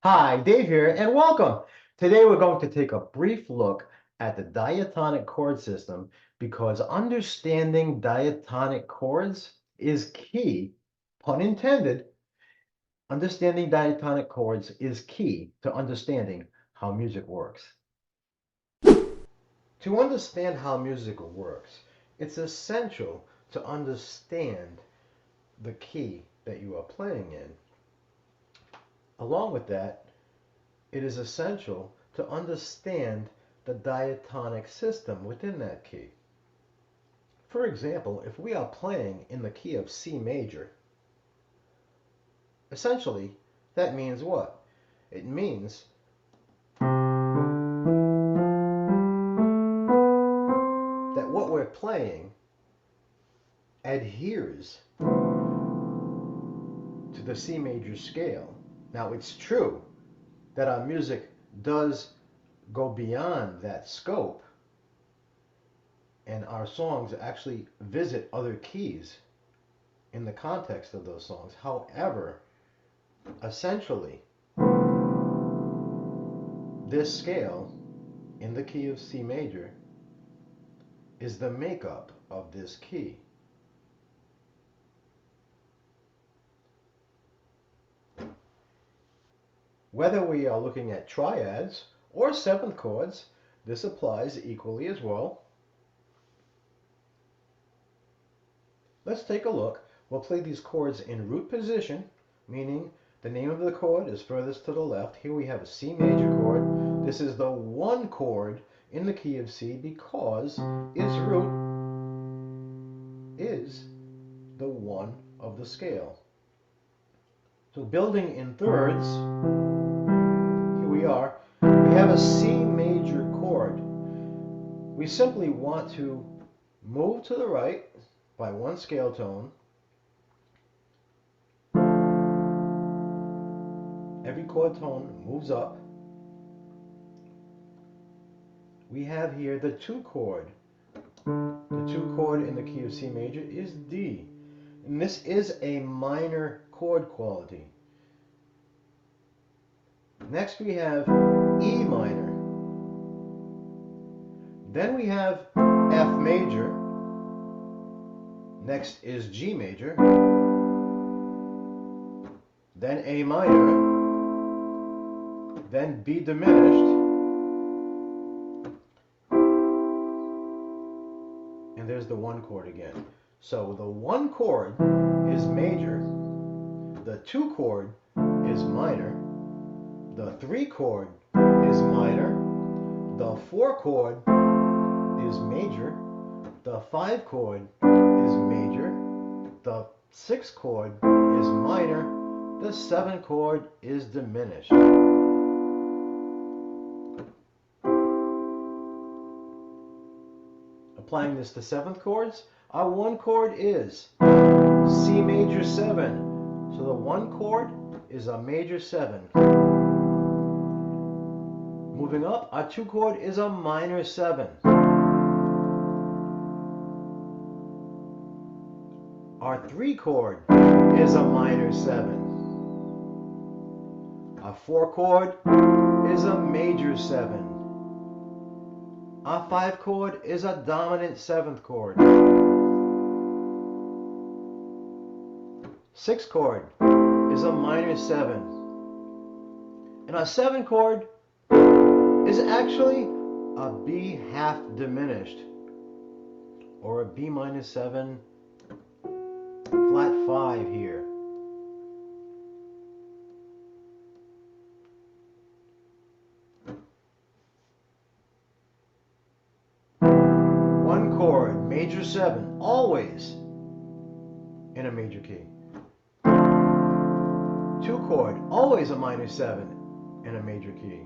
Hi, Dave here, and welcome. Today we're going to take a brief look at the diatonic chord system because understanding diatonic chords is key, pun intended. Understanding diatonic chords is key to understanding how music works. To understand how music works, it's essential to understand the key that you are playing in. Along with that, it is essential to understand the diatonic system within that key. For example, if we are playing in the key of C major, essentially that means what? It means that what we're playing adheres to the C major scale. Now it's true that our music does go beyond that scope, and our songs actually visit other keys in the context of those songs. However, essentially, this scale in the key of C major is the makeup of this key. Whether we are looking at triads or seventh chords, this applies equally as well. Let's take a look. We'll play these chords in root position, meaning the name of the chord is furthest to the left. Here we have a C major chord. This is the one chord in the key of C because its root is the one of the scale. So building in thirds, here we are. We have a C major chord. We simply want to move to the right by one scale tone. Every chord tone moves up. We have here the two chord. The two chord in the key of C major is D. And this is a minor chord quality. Next we have E minor. Then we have F major. Next is G major. Then A minor. Then B diminished. And there's the one chord again. So the one chord is major. The two chord is minor. The three chord is minor. The four chord is major. The five chord is major. The six chord is minor. The seven chord is diminished. Applying this to seventh chords, our one chord is C major 7. So the one chord is a major 7. Moving up, our two chord is a minor 7. Our three chord is a minor 7. Our four chord is a major 7. Our five chord is a dominant seventh chord. Six chord is a minor 7. And our seven chord is actually a B half diminished, or a Bmin7 flat 5 here. One chord, major 7, always in a major key. Two chord, always a minor 7 in a major key.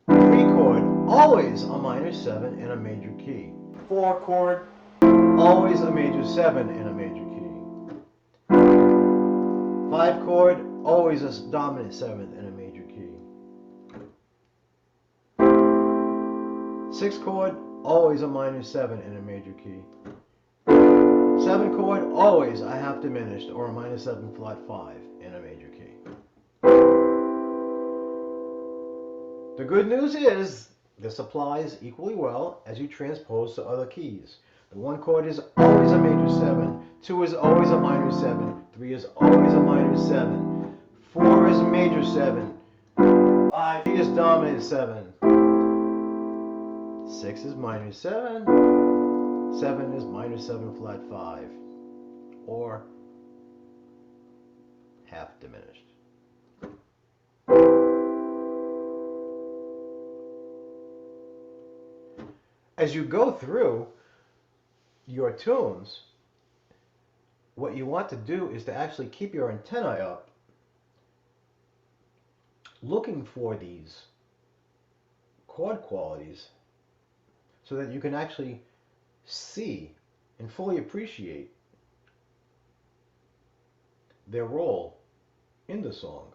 Three chord, always a minor 7 in a major key. Four chord, always a major 7 in a major key. Five chord, always a dominant 7th in a major key. Six chord, always a minor 7 in a major key. Seven chord, always a half diminished or a minor 7 flat 5 in a major key. The good news is this applies equally well as you transpose to other keys. The 1 chord is always a major 7, 2 is always a minor 7, 3 is always a minor 7, 4 is major 7, 5 is dominant 7, 6 is minor 7, 7 is minor 7 flat 5, or half diminished. As you go through your tunes, what you want to do is to actually keep your antennae up, looking for these chord qualities so that you can actually see and fully appreciate their role in the song.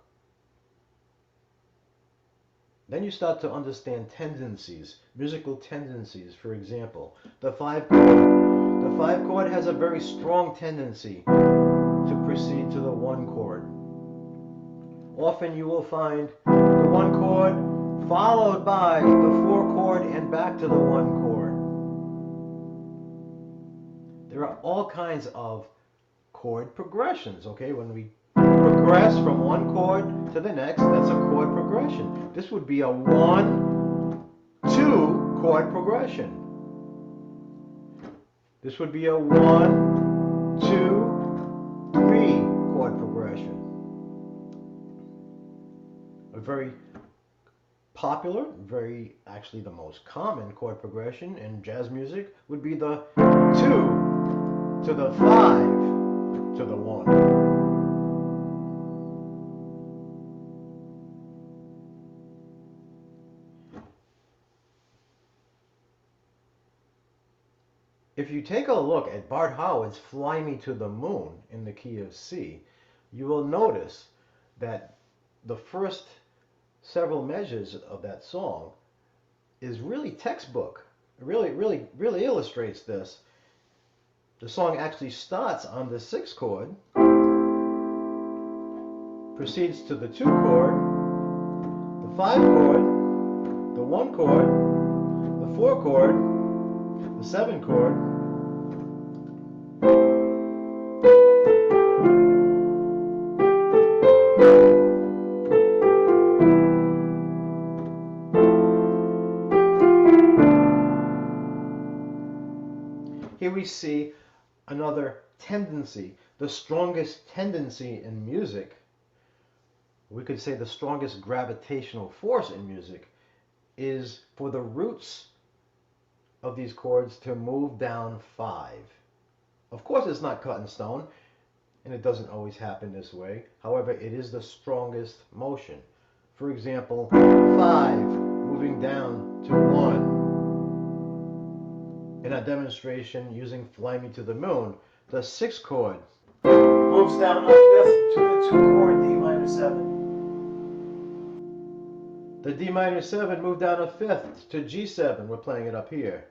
Then you start to understand tendencies, musical tendencies. For example, the 5 chord. The 5 chord has a very strong tendency to proceed to the 1 chord. Often you will find the 1 chord followed by the 4 chord and back to the 1 chord. There are all kinds of chord progressions, okay? When we progress from 1 chord to the next, that's a chord progression. This would be a 1-2 chord progression. This would be a 1-2-3 chord progression. A very popular, actually the most common chord progression in jazz music would be the 2 to the 5 to the 1. If you take a look at Bart Howard's Fly Me to the Moon in the key of C, you will notice that the first several measures of that song is really textbook. It really illustrates this. The song actually starts on the 6 chord, proceeds to the 2 chord, the 5 chord, the 1 chord, the 4 chord, the 7 chord, here we see another tendency, the strongest tendency in music. We could say the strongest gravitational force in music is for the roots of these chords to move down 5. Of course, it's not cut in stone, and it doesn't always happen this way. However, it is the strongest motion. For example, 5 moving down to 1. In a demonstration using Fly Me to the Moon, the 6 chord moves down a 5th to the 2 chord Dmin7. The Dmin7 moved down a 5th to G7. We're playing it up here.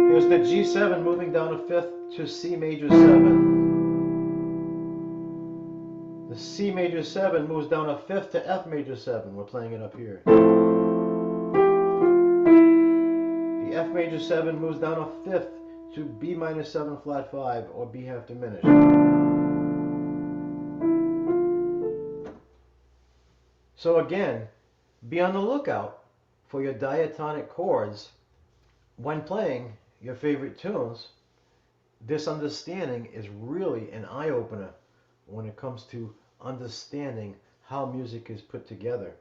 Here's the G7 moving down a 5th to Cmaj7. The Cmaj7 moves down a 5th to Fmaj7. We're playing it up here. The Fmaj7 moves down a 5th to Bmin7 flat 5, or B half diminished. So again, be on the lookout for your diatonic chords when playing your favorite tunes. This understanding is really an eye-opener when it comes to understanding how music is put together.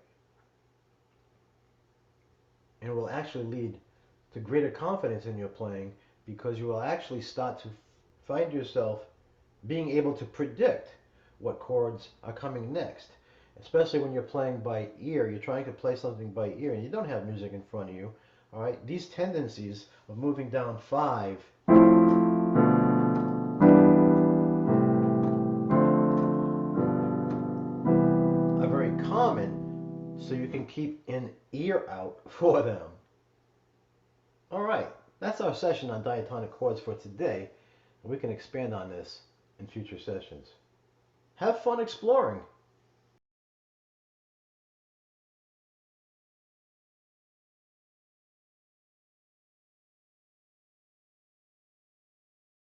And it will actually lead to greater confidence in your playing, because you will actually start to find yourself being able to predict what chords are coming next. Especially when you're playing by ear, you're trying to play something by ear and you don't have music in front of you. All right, these tendencies of moving down 5 are very common, so you can keep an ear out for them. All right, that's our session on diatonic chords for today. We can expand on this in future sessions. Have fun exploring.